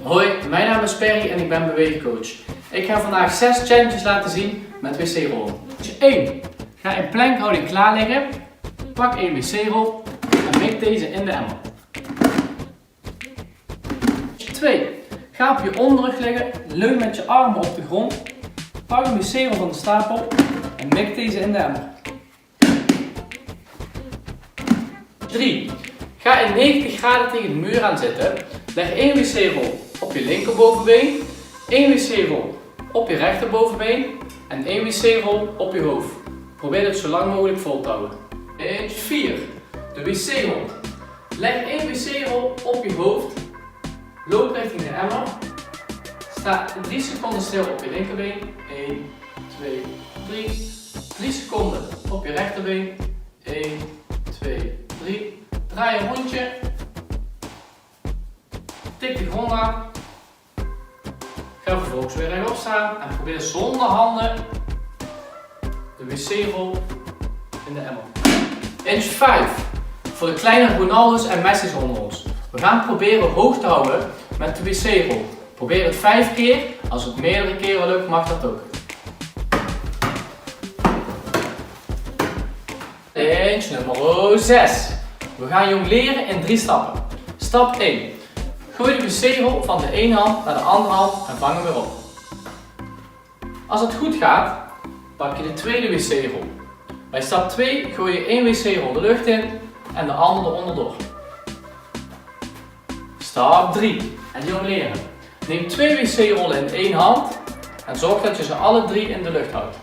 Hoi, mijn naam is Perry en ik ben beweegcoach. Ik ga vandaag 6 challenges laten zien met wc-rollen. 1. Ga in plankhouding klaar liggen. Pak een wc-rol en mik deze in de emmer. 2. Ga op je onderrug liggen, leun met je armen op de grond. Pak een wc-rol van de stapel en mik deze in de emmer. 3. Ga in 90 graden tegen de muur aan zitten. Leg 1 wc-rol op je linkerbovenbeen, 1 wc-rol op je rechterbovenbeen en 1 wc-rol op je hoofd. Probeer dit zo lang mogelijk vol te houden. 4. De wc-rol. Leg 1 wc-rol op je hoofd, loop richting de emmer. Sta 3 seconden stil op je linkerbeen. 1, 2, 3. 3 seconden op je rechterbeen. 1, 2, 3. Draai een rondje. Tik de grond aan. Ga vervolgens weer rechtop staan en probeer zonder handen de wc-rol in de emmer. 5. Voor de kleine Ronaldo's en Messi's onder ons. We gaan proberen hoog te houden met de wc-rol. Probeer het 5 keer. Als het meerdere keren lukt, mag dat ook. Nummer 6. We gaan jongleren in 3 stappen. Stap 1. Gooi de wc-rol van de ene hand naar de andere hand en vang hem weer op. Als het goed gaat, pak je de tweede wc-rol. Bij stap 2 gooi je 1 wc-rol de lucht in en de andere eronder door. Stap 3. Het jongleren. Neem 2 wc-rollen in één hand en zorg dat je ze alle 3 in de lucht houdt.